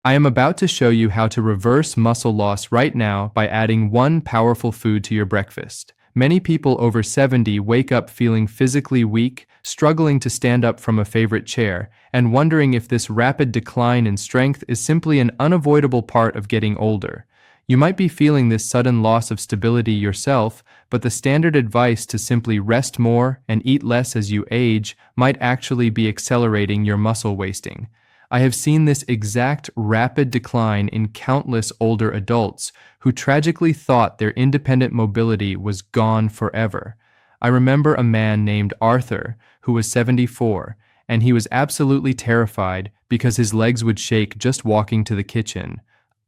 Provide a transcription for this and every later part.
I am about to show you how to reverse muscle loss right now by adding one powerful food to your breakfast. Many people over 70 wake up feeling physically weak, struggling to stand up from a favorite chair, and wondering if this rapid decline in strength is simply an unavoidable part of getting older. You might be feeling this sudden loss of stability yourself, but the standard advice to simply rest more and eat less as you age might actually be accelerating your muscle wasting. I have seen this exact rapid decline in countless older adults who tragically thought their independent mobility was gone forever. I remember a man named Arthur who was 74, and he was absolutely terrified because his legs would shake just walking to the kitchen.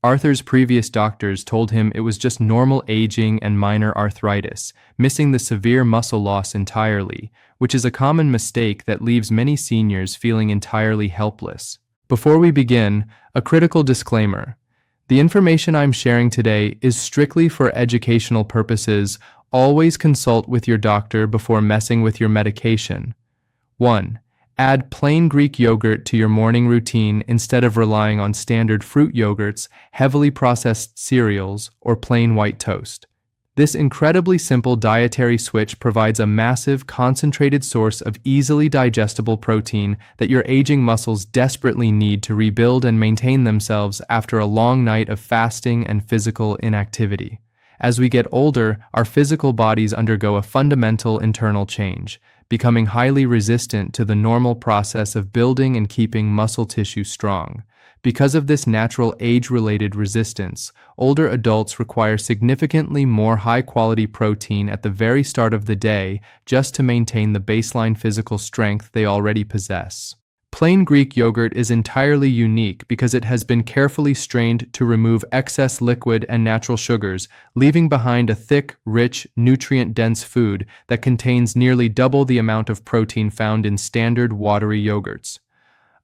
Arthur's previous doctors told him it was just normal aging and minor arthritis, missing the severe muscle loss entirely, which is a common mistake that leaves many seniors feeling entirely helpless. Before we begin, a critical disclaimer. The information I'm sharing today is strictly for educational purposes. Always consult with your doctor before messing with your medication. 1. Add plain Greek yogurt to your morning routine instead of relying on standard fruit yogurts, heavily processed cereals, or plain white toast. This incredibly simple dietary switch provides a massive, concentrated source of easily digestible protein that your aging muscles desperately need to rebuild and maintain themselves after a long night of fasting and physical inactivity. As we get older, our physical bodies undergo a fundamental internal change, becoming highly resistant to the normal process of building and keeping muscle tissue strong. Because of this natural age-related resistance, older adults require significantly more high-quality protein at the very start of the day just to maintain the baseline physical strength they already possess. Plain Greek yogurt is entirely unique because it has been carefully strained to remove excess liquid and natural sugars, leaving behind a thick, rich, nutrient-dense food that contains nearly double the amount of protein found in standard watery yogurts.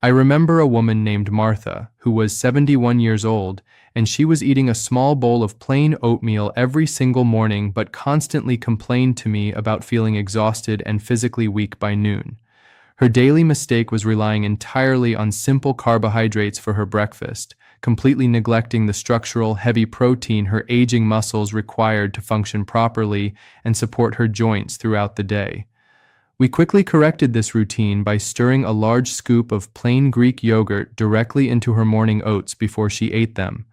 I remember a woman named Martha, who was 71 years old, and she was eating a small bowl of plain oatmeal every single morning but constantly complained to me about feeling exhausted and physically weak by noon. Her daily mistake was relying entirely on simple carbohydrates for her breakfast, completely neglecting the structural, heavy protein her aging muscles required to function properly and support her joints throughout the day. We quickly corrected this routine by stirring a large scoop of plain Greek yogurt directly into her morning oats before she ate them.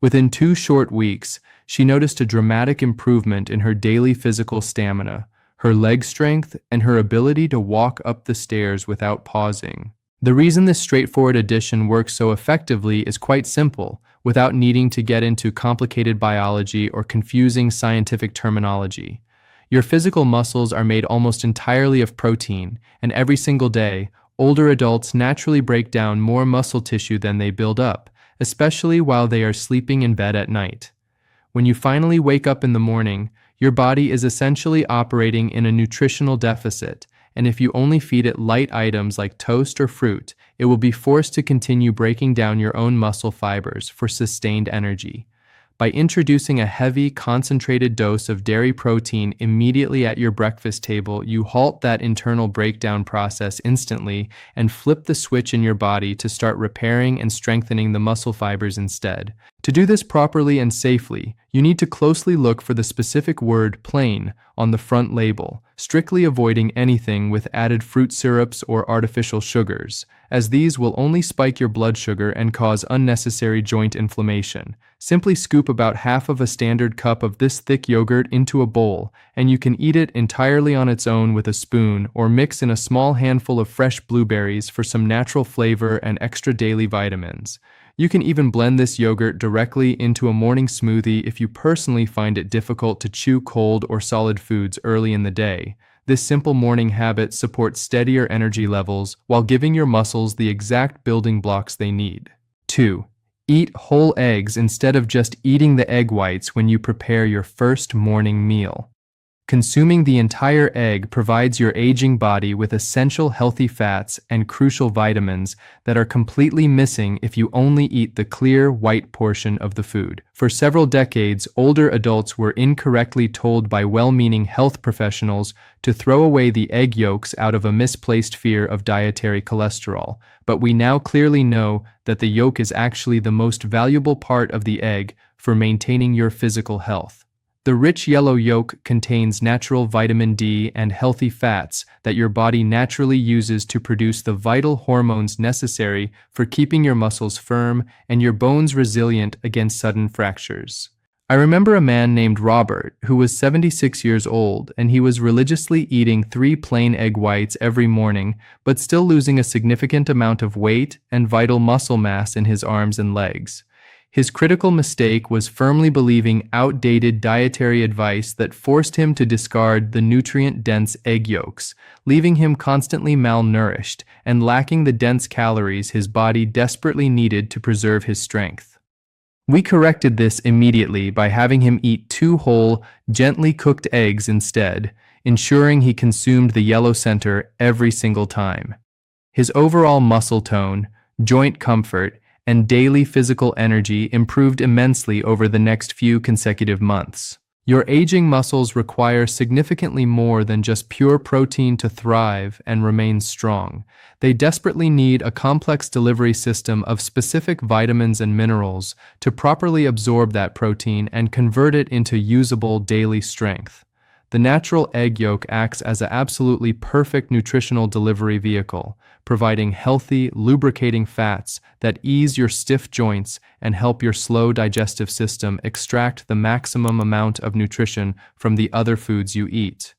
Within 2 short weeks, she noticed a dramatic improvement in her daily physical stamina, her leg strength, and her ability to walk up the stairs without pausing. The reason this straightforward addition works so effectively is quite simple, without needing to get into complicated biology or confusing scientific terminology. Your physical muscles are made almost entirely of protein, and every single day, older adults naturally break down more muscle tissue than they build up, especially while they are sleeping in bed at night. When you finally wake up in the morning, your body is essentially operating in a nutritional deficit, and if you only feed it light items like toast or fruit, it will be forced to continue breaking down your own muscle fibers for sustained energy. By introducing a heavy, concentrated dose of dairy protein immediately at your breakfast table, you halt that internal breakdown process instantly and flip the switch in your body to start repairing and strengthening the muscle fibers instead. To do this properly and safely, you need to closely look for the specific word plain on the front label, strictly avoiding anything with added fruit syrups or artificial sugars, as these will only spike your blood sugar and cause unnecessary joint inflammation. Simply scoop about half of a standard cup of this thick yogurt into a bowl, and you can eat it entirely on its own with a spoon or mix in a small handful of fresh blueberries for some natural flavor and extra daily vitamins. You can even blend this yogurt directly into a morning smoothie if you personally find it difficult to chew cold or solid foods early in the day. This simple morning habit supports steadier energy levels while giving your muscles the exact building blocks they need. 2. Eat whole eggs instead of just eating the egg whites when you prepare your first morning meal. Consuming the entire egg provides your aging body with essential healthy fats and crucial vitamins that are completely missing if you only eat the clear, white portion of the food. For several decades, older adults were incorrectly told by well-meaning health professionals to throw away the egg yolks out of a misplaced fear of dietary cholesterol. But we now clearly know that the yolk is actually the most valuable part of the egg for maintaining your physical health. The rich yellow yolk contains natural vitamin D and healthy fats that your body naturally uses to produce the vital hormones necessary for keeping your muscles firm and your bones resilient against sudden fractures. I remember a man named Robert who was 76 years old, and he was religiously eating 3 plain egg whites every morning, but still losing a significant amount of weight and vital muscle mass in his arms and legs. His critical mistake was firmly believing outdated dietary advice that forced him to discard the nutrient-dense egg yolks, leaving him constantly malnourished and lacking the dense calories his body desperately needed to preserve his strength. We corrected this immediately by having him eat 2 whole, gently cooked eggs instead, ensuring he consumed the yellow center every single time. His overall muscle tone, joint comfort, and daily physical energy improved immensely over the next few consecutive months. Your aging muscles require significantly more than just pure protein to thrive and remain strong. They desperately need a complex delivery system of specific vitamins and minerals to properly absorb that protein and convert it into usable daily strength. The natural egg yolk acts as an absolutely perfect nutritional delivery vehicle, providing healthy, lubricating fats that ease your stiff joints and help your slow digestive system extract the maximum amount of nutrition from the other foods you eat.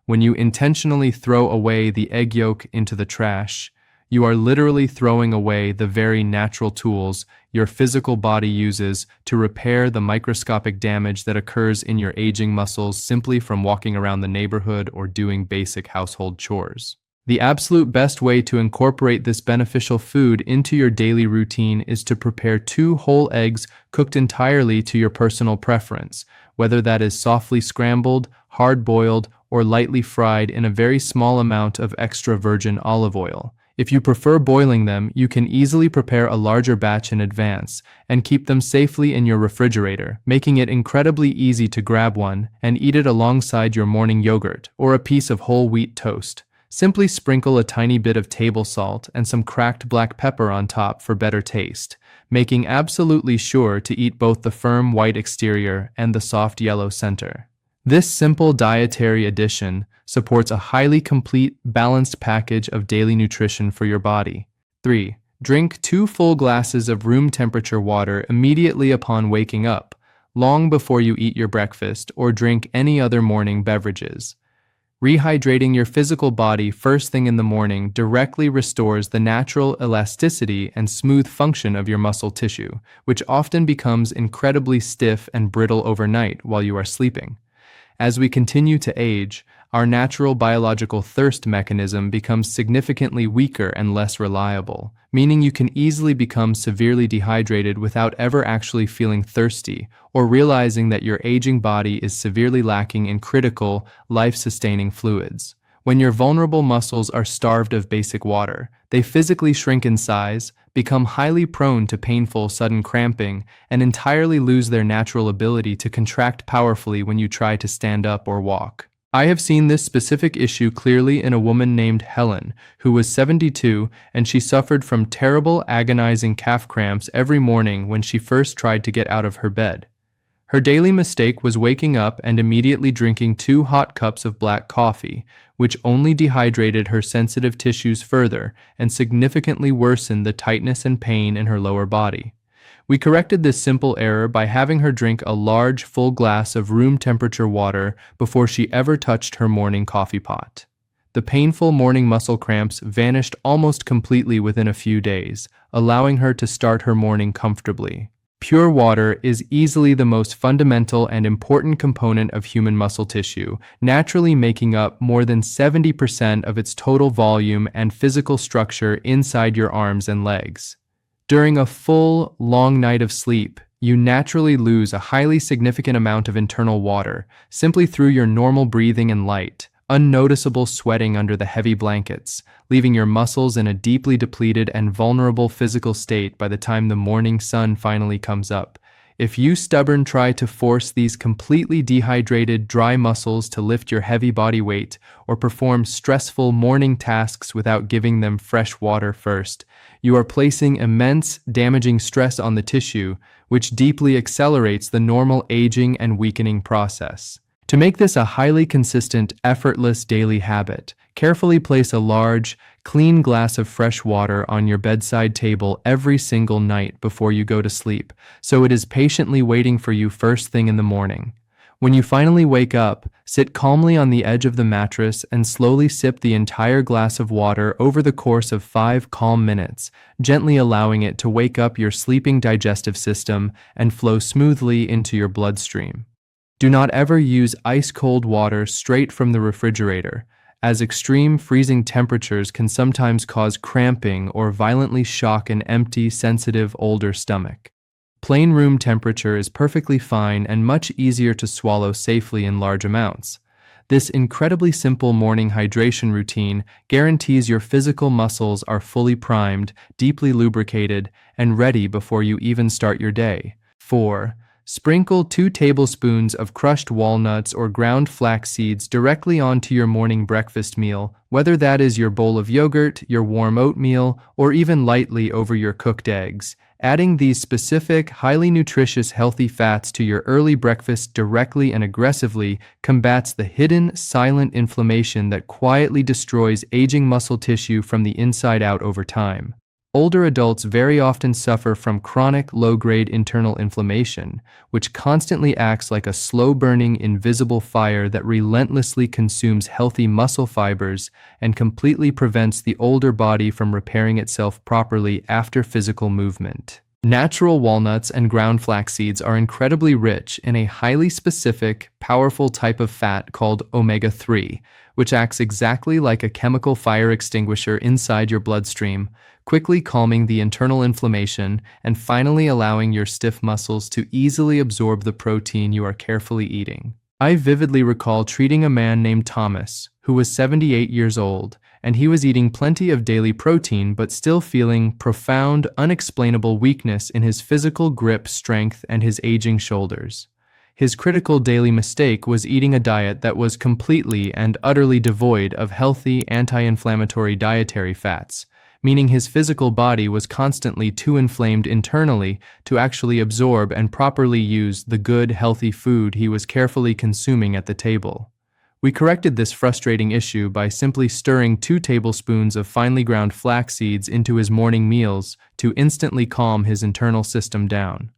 When you intentionally throw away the egg yolk into the trash, you are literally throwing away the very natural tools your physical body uses to repair the microscopic damage that occurs in your aging muscles simply from walking around the neighborhood or doing basic household chores. The absolute best way to incorporate this beneficial food into your daily routine is to prepare 2 whole eggs cooked entirely to your personal preference, whether that is softly scrambled, hard-boiled, or lightly fried in a very small amount of extra virgin olive oil. If you prefer boiling them, you can easily prepare a larger batch in advance and keep them safely in your refrigerator, making it incredibly easy to grab one and eat it alongside your morning yogurt or a piece of whole wheat toast. Simply sprinkle a tiny bit of table salt and some cracked black pepper on top for better taste, making absolutely sure to eat both the firm white exterior and the soft yellow center. This simple dietary addition supports a highly complete, balanced package of daily nutrition for your body. 3. Drink 2 full glasses of room temperature water immediately upon waking up, long before you eat your breakfast or drink any other morning beverages. Rehydrating your physical body first thing in the morning directly restores the natural elasticity and smooth function of your muscle tissue, which often becomes incredibly stiff and brittle overnight while you are sleeping. As we continue to age, our natural biological thirst mechanism becomes significantly weaker and less reliable, meaning you can easily become severely dehydrated without ever actually feeling thirsty or realizing that your aging body is severely lacking in critical, life-sustaining fluids. When your vulnerable muscles are starved of basic water, they physically shrink in size, become highly prone to painful sudden cramping, and entirely lose their natural ability to contract powerfully when you try to stand up or walk. I have seen this specific issue clearly in a woman named Helen, who was 72, and she suffered from terrible, agonizing calf cramps every morning when she first tried to get out of her bed. Her daily mistake was waking up and immediately drinking 2 hot cups of black coffee, which only dehydrated her sensitive tissues further and significantly worsened the tightness and pain in her lower body. We corrected this simple error by having her drink a large, full glass of room temperature water before she ever touched her morning coffee pot. The painful morning muscle cramps vanished almost completely within a few days, allowing her to start her morning comfortably. Pure water is easily the most fundamental and important component of human muscle tissue, naturally making up more than 70% of its total volume and physical structure inside your arms and legs. During a full, long night of sleep, you naturally lose a highly significant amount of internal water simply through your normal breathing and light, unnoticeable sweating under the heavy blankets, leaving your muscles in a deeply depleted and vulnerable physical state by the time the morning sun finally comes up. If you stubbornly try to force these completely dehydrated, dry muscles to lift your heavy body weight or perform stressful morning tasks without giving them fresh water first, you are placing immense, damaging stress on the tissue, which deeply accelerates the normal aging and weakening process. To make this a highly consistent, effortless daily habit, carefully place a large, clean glass of fresh water on your bedside table every single night before you go to sleep, so it is patiently waiting for you first thing in the morning. When you finally wake up, sit calmly on the edge of the mattress and slowly sip the entire glass of water over the course of 5 calm minutes, gently allowing it to wake up your sleeping digestive system and flow smoothly into your bloodstream. Do not ever use ice-cold water straight from the refrigerator, as extreme freezing temperatures can sometimes cause cramping or violently shock an empty, sensitive, older stomach. Plain room temperature is perfectly fine and much easier to swallow safely in large amounts. This incredibly simple morning hydration routine guarantees your physical muscles are fully primed, deeply lubricated, and ready before you even start your day. 4. Sprinkle 2 tablespoons of crushed walnuts or ground flax seeds directly onto your morning breakfast meal, whether that is your bowl of yogurt, your warm oatmeal, or even lightly over your cooked eggs. Adding these specific, highly nutritious, healthy fats to your early breakfast directly and aggressively combats the hidden, silent inflammation that quietly destroys aging muscle tissue from the inside out over time. Older adults very often suffer from chronic, low-grade internal inflammation, which constantly acts like a slow-burning, invisible fire that relentlessly consumes healthy muscle fibers and completely prevents the older body from repairing itself properly after physical movement. Natural walnuts and ground flax seeds are incredibly rich in a highly specific, powerful type of fat called omega-3, which acts exactly like a chemical fire extinguisher inside your bloodstream, quickly calming the internal inflammation and finally allowing your stiff muscles to easily absorb the protein you are carefully eating. I vividly recall treating a man named Thomas, who was 78 years old, and he was eating plenty of daily protein but still feeling profound, unexplainable weakness in his physical grip strength and his aging shoulders. His critical daily mistake was eating a diet that was completely and utterly devoid of healthy, anti-inflammatory dietary fats, meaning his physical body was constantly too inflamed internally to actually absorb and properly use the good, healthy food he was carefully consuming at the table. We corrected this frustrating issue by simply stirring 2 tablespoons of finely ground flax seeds into his morning meals to instantly calm his internal system down.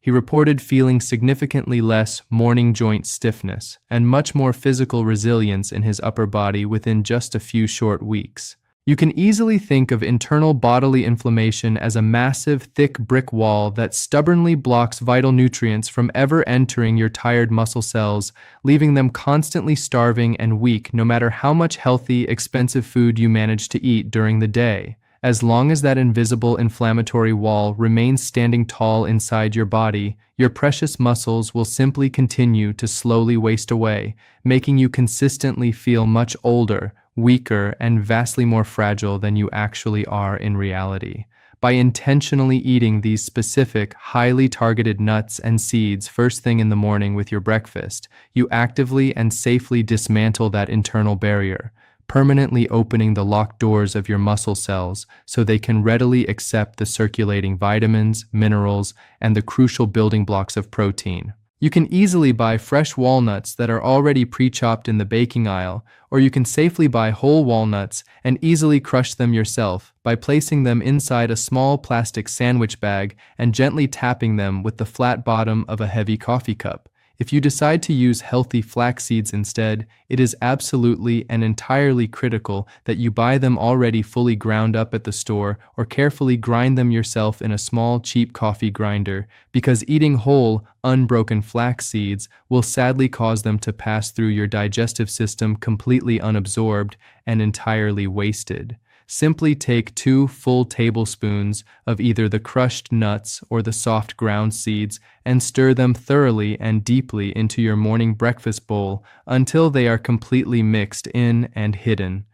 He reported feeling significantly less morning joint stiffness and much more physical resilience in his upper body within just a few short weeks. You can easily think of internal bodily inflammation as a massive, thick brick wall that stubbornly blocks vital nutrients from ever entering your tired muscle cells, leaving them constantly starving and weak no matter how much healthy, expensive food you manage to eat during the day. As long as that invisible inflammatory wall remains standing tall inside your body, your precious muscles will simply continue to slowly waste away, making you consistently feel much older, weaker, and vastly more fragile than you actually are in reality. By intentionally eating these specific, highly targeted nuts and seeds first thing in the morning with your breakfast, you actively and safely dismantle that internal barrier, permanently opening the locked doors of your muscle cells so they can readily accept the circulating vitamins, minerals, and the crucial building blocks of protein. You can easily buy fresh walnuts that are already pre-chopped in the baking aisle, or you can safely buy whole walnuts and easily crush them yourself by placing them inside a small plastic sandwich bag and gently tapping them with the flat bottom of a heavy coffee cup. If you decide to use healthy flax seeds instead, it is absolutely and entirely critical that you buy them already fully ground up at the store or carefully grind them yourself in a small, cheap coffee grinder, because eating whole, unbroken flax seeds will sadly cause them to pass through your digestive system completely unabsorbed and entirely wasted. simply take 2 full tablespoons of either the crushed nuts or the soft ground seeds and stir them thoroughly and deeply into your morning breakfast bowl until they are completely mixed in and hidden.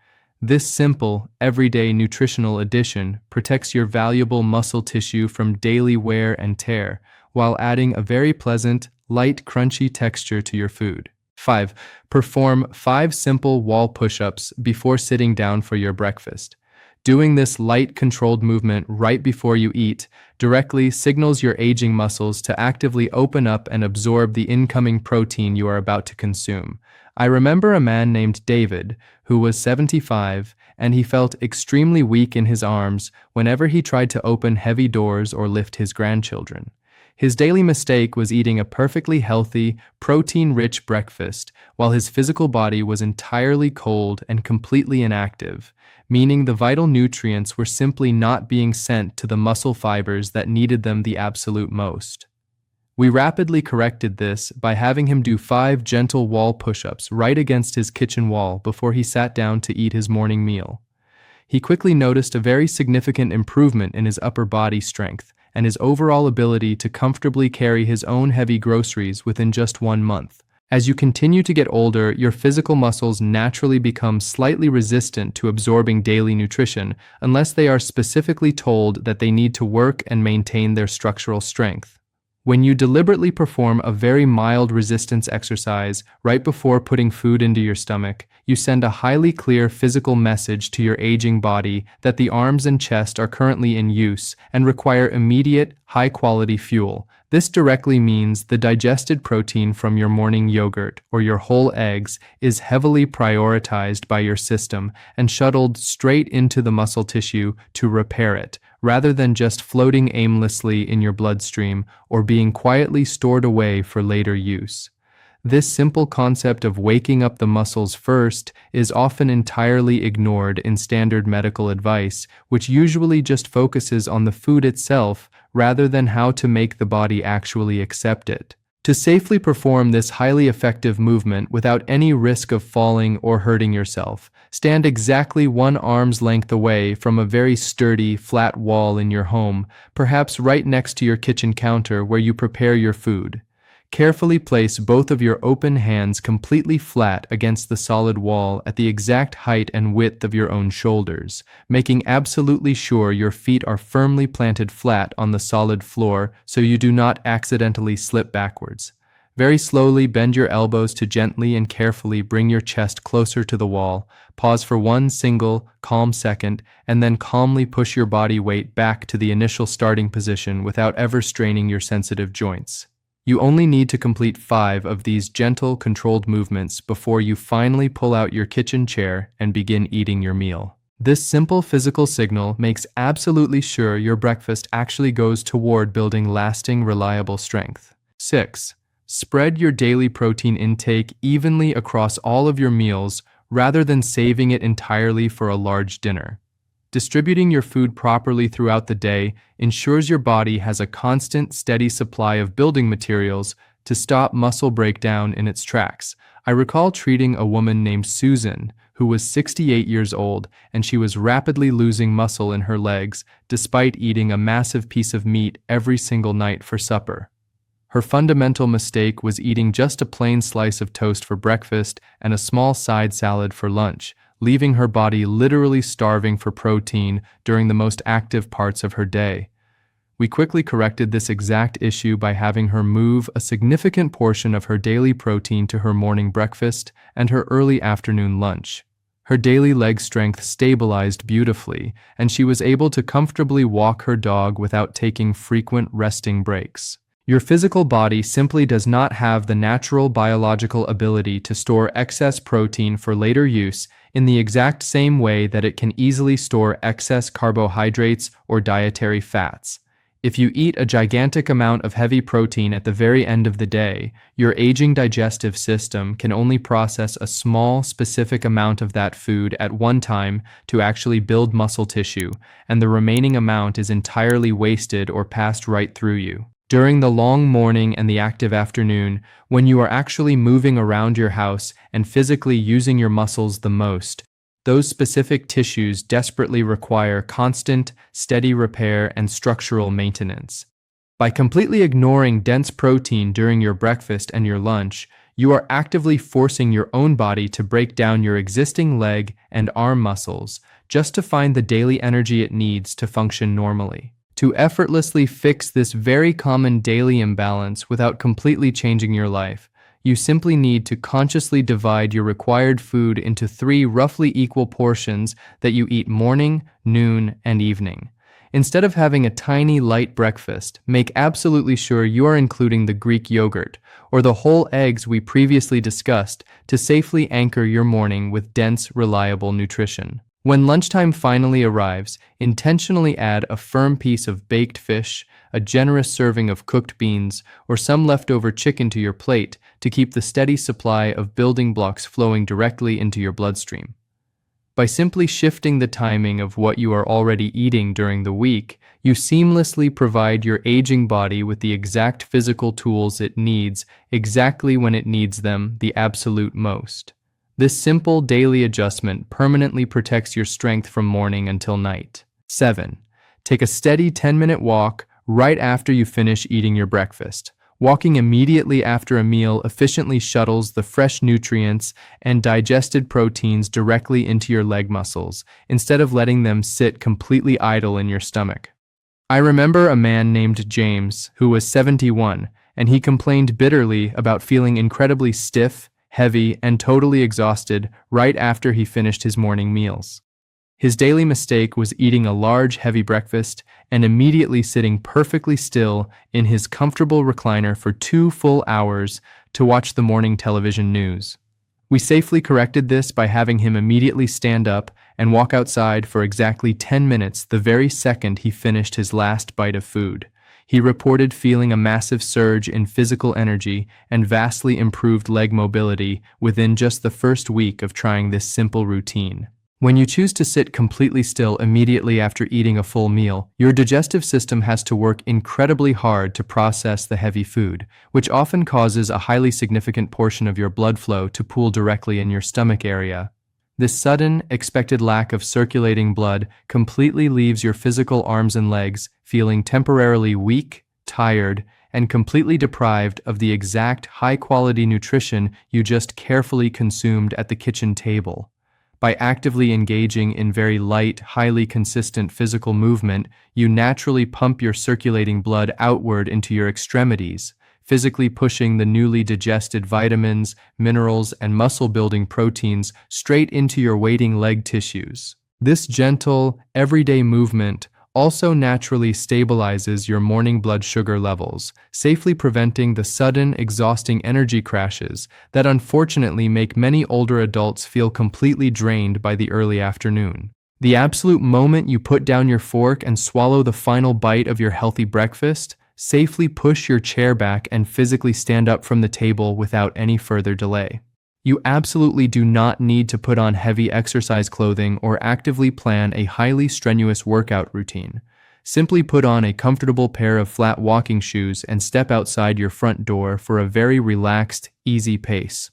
This simple, everyday nutritional addition protects your valuable muscle tissue from daily wear and tear, while adding a very pleasant, light, crunchy texture to your food. 5. Perform 5 simple wall push-ups before sitting down for your breakfast. Doing this light, controlled movement right before you eat directly signals your aging muscles to actively open up and absorb the incoming protein you are about to consume. I remember a man named David who was 75, and he felt extremely weak in his arms whenever he tried to open heavy doors or lift his grandchildren. His daily mistake was eating a perfectly healthy, protein-rich breakfast while his physical body was entirely cold and completely inactive, meaning the vital nutrients were simply not being sent to the muscle fibers that needed them the absolute most. We rapidly corrected this by having him do 5 gentle wall push-ups right against his kitchen wall before he sat down to eat his morning meal. He quickly noticed a very significant improvement in his upper body strength and his overall ability to comfortably carry his own heavy groceries within just 1 month. As you continue to get older, your physical muscles naturally become slightly resistant to absorbing daily nutrition unless they are specifically told that they need to work and maintain their structural strength. When you deliberately perform a very mild resistance exercise right before putting food into your stomach, you send a highly clear physical message to your aging body that the arms and chest are currently in use and require immediate, high-quality fuel. This directly means the digested protein from your morning yogurt or your whole eggs is heavily prioritized by your system and shuttled straight into the muscle tissue to repair it, rather than just floating aimlessly in your bloodstream or being quietly stored away for later use. This simple concept of waking up the muscles first is often entirely ignored in standard medical advice, which usually just focuses on the food itself rather than how to make the body actually accept it. To safely perform this highly effective movement without any risk of falling or hurting yourself, stand exactly 1 arm's length away from a very sturdy, flat wall in your home, perhaps right next to your kitchen counter where you prepare your food. Carefully place both of your open hands completely flat against the solid wall at the exact height and width of your own shoulders, making absolutely sure your feet are firmly planted flat on the solid floor so you do not accidentally slip backwards. Very slowly bend your elbows to gently and carefully bring your chest closer to the wall, pause for 1 single, calm second, and then calmly push your body weight back to the initial starting position without ever straining your sensitive joints. You only need to complete 5 of these gentle, controlled movements before you finally pull out your kitchen chair and begin eating your meal. This simple physical signal makes absolutely sure your breakfast actually goes toward building lasting, reliable strength. 6. Spread your daily protein intake evenly across all of your meals rather than saving it entirely for a large dinner. Distributing your food properly throughout the day ensures your body has a constant, steady supply of building materials to stop muscle breakdown in its tracks. I recall treating a woman named Susan, who was 68 years old, and she was rapidly losing muscle in her legs despite eating a massive piece of meat every single night for supper. Her fundamental mistake was eating just a plain slice of toast for breakfast and a small side salad for lunch, leaving her body literally starving for protein during the most active parts of her day. We quickly corrected this exact issue by having her move a significant portion of her daily protein to her morning breakfast and her early afternoon lunch. Her daily leg strength stabilized beautifully, and she was able to comfortably walk her dog without taking frequent resting breaks. Your physical body simply does not have the natural biological ability to store excess protein for later use in the exact same way that it can easily store excess carbohydrates or dietary fats. If you eat a gigantic amount of heavy protein at the very end of the day, your aging digestive system can only process a small, specific amount of that food at one time to actually build muscle tissue, and the remaining amount is entirely wasted or passed right through you. During the long morning and the active afternoon, when you are actually moving around your house and physically using your muscles the most, Those specific tissues desperately require constant, steady repair and structural maintenance. By completely ignoring dense protein during your breakfast and your lunch, you are actively forcing your own body to break down your existing leg and arm muscles just to find the daily energy it needs to function normally. To effortlessly fix this very common daily imbalance without completely changing your life, you simply need to consciously divide your required food into 3 roughly equal portions that you eat morning, noon, and evening. Instead of having a tiny, light breakfast, make absolutely sure you are including the Greek yogurt or the whole eggs we previously discussed to safely anchor your morning with dense, reliable nutrition. When lunchtime finally arrives, intentionally add a firm piece of baked fish, a generous serving of cooked beans, or some leftover chicken to your plate to keep the steady supply of building blocks flowing directly into your bloodstream. By simply shifting the timing of what you are already eating during the week, you seamlessly provide your aging body with the exact physical tools it needs exactly when it needs them the absolute most. This simple daily adjustment permanently protects your strength from morning until night. 7. Take a steady 10-minute walk right after you finish eating your breakfast. Walking immediately after a meal efficiently shuttles the fresh nutrients and digested proteins directly into your leg muscles, instead of letting them sit completely idle in your stomach. I remember a man named James who was 71, and he complained bitterly about feeling incredibly stiff, heavy, and totally exhausted right after he finished his morning meals. His daily mistake was eating a large, heavy breakfast and immediately sitting perfectly still in his comfortable recliner for 2 full hours to watch the morning television news. We safely corrected this by having him immediately stand up and walk outside for exactly 10 minutes the very second he finished his last bite of food. He reported feeling a massive surge in physical energy and vastly improved leg mobility within just the first week of trying this simple routine. When you choose to sit completely still immediately after eating a full meal, your digestive system has to work incredibly hard to process the heavy food, which often causes a highly significant portion of your blood flow to pool directly in your stomach area. This sudden, expected lack of circulating blood completely leaves your physical arms and legs feeling temporarily weak, tired, and completely deprived of the exact high-quality nutrition you just carefully consumed at the kitchen table. By actively engaging in very light, highly consistent physical movement, you naturally pump your circulating blood outward into your extremities, physically pushing the newly digested vitamins, minerals, and muscle-building proteins straight into your waiting leg tissues. This gentle, everyday movement also naturally stabilizes your morning blood sugar levels, safely preventing the sudden, exhausting energy crashes that unfortunately make many older adults feel completely drained by the early afternoon. The absolute moment you put down your fork and swallow the final bite of your healthy breakfast, safely push your chair back and physically stand up from the table without any further delay. You absolutely do not need to put on heavy exercise clothing or actively plan a highly strenuous workout routine. Simply put on a comfortable pair of flat walking shoes and step outside your front door for a very relaxed, easy pace.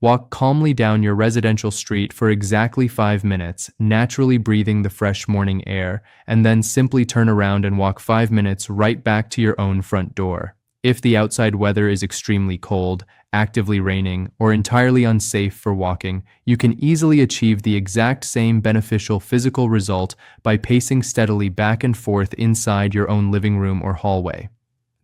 Walk calmly down your residential street for exactly 5 minutes, naturally breathing the fresh morning air, and then simply turn around and walk 5 minutes right back to your own front door. If the outside weather is extremely cold, actively raining, or entirely unsafe for walking, you can easily achieve the exact same beneficial physical result by pacing steadily back and forth inside your own living room or hallway.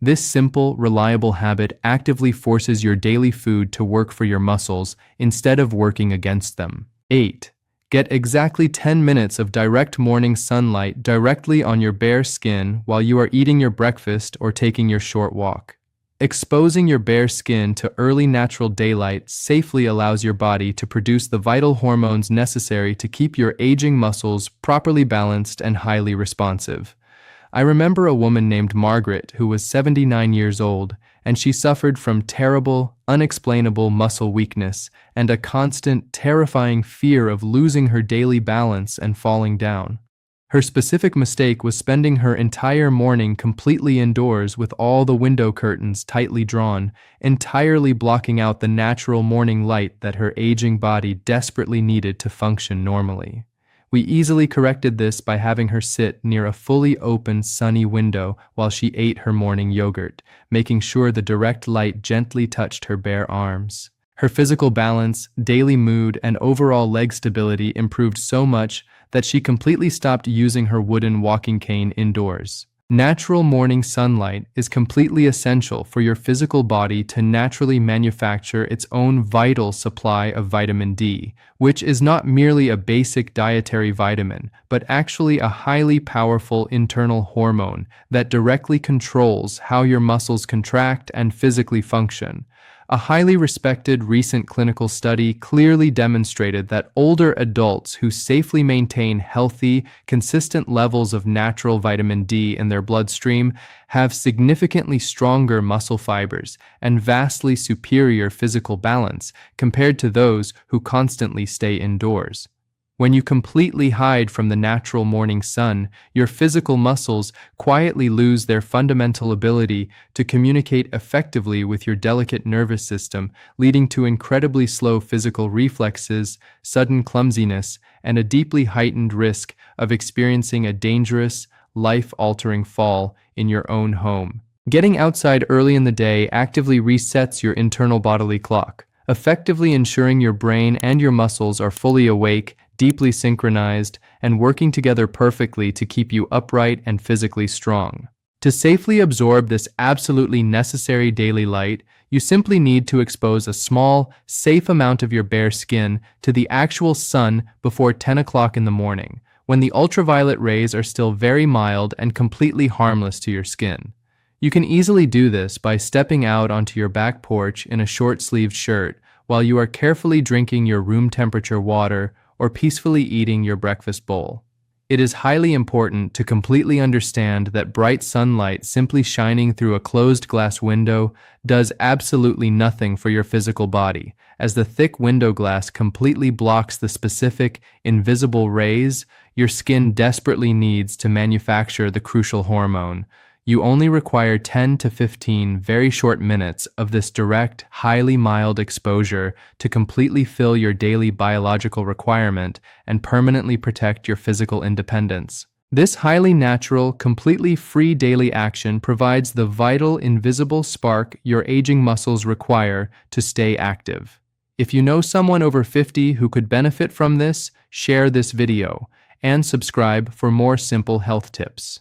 This simple, reliable habit actively forces your daily food to work for your muscles instead of working against them. 8. Get exactly 10 minutes of direct morning sunlight directly on your bare skin while you are eating your breakfast or taking your short walk. Exposing your bare skin to early natural daylight safely allows your body to produce the vital hormones necessary to keep your aging muscles properly balanced and highly responsive. I remember a woman named Margaret who was 79 years old, and she suffered from terrible, unexplainable muscle weakness and a constant, terrifying fear of losing her daily balance and falling down. Her specific mistake was spending her entire morning completely indoors with all the window curtains tightly drawn, entirely blocking out the natural morning light that her aging body desperately needed to function normally. We easily corrected this by having her sit near a fully open, sunny window while she ate her morning yogurt, making sure the direct light gently touched her bare arms. Her physical balance, daily mood, and overall leg stability improved so much that she completely stopped using her wooden walking cane indoors. Natural morning sunlight is completely essential for your physical body to naturally manufacture its own vital supply of vitamin D, which is not merely a basic dietary vitamin, but actually a highly powerful internal hormone that directly controls how your muscles contract and physically function. A highly respected recent clinical study clearly demonstrated that older adults who safely maintain healthy, consistent levels of natural vitamin D in their bloodstream have significantly stronger muscle fibers and vastly superior physical balance compared to those who constantly stay indoors. When you completely hide from the natural morning sun, your physical muscles quietly lose their fundamental ability to communicate effectively with your delicate nervous system, leading to incredibly slow physical reflexes, sudden clumsiness, and a deeply heightened risk of experiencing a dangerous, life-altering fall in your own home. Getting outside early in the day actively resets your internal bodily clock, effectively ensuring your brain and your muscles are fully awake, deeply synchronized, and working together perfectly to keep you upright and physically strong. To safely absorb this absolutely necessary daily light, you simply need to expose a small, safe amount of your bare skin to the actual sun before 10 o'clock in the morning, when the ultraviolet rays are still very mild and completely harmless to your skin. You can easily do this by stepping out onto your back porch in a short-sleeved shirt while you are carefully drinking your room temperature water or peacefully eating your breakfast bowl. It is highly important to completely understand that bright sunlight simply shining through a closed glass window does absolutely nothing for your physical body, as the thick window glass completely blocks the specific, invisible rays your skin desperately needs to manufacture the crucial hormone. You only require 10 to 15 very short minutes of this direct, highly mild exposure to completely fill your daily biological requirement and permanently protect your physical independence. This highly natural, completely free daily action provides the vital, invisible spark your aging muscles require to stay active. If you know someone over 50 who could benefit from this, share this video and subscribe for more simple health tips.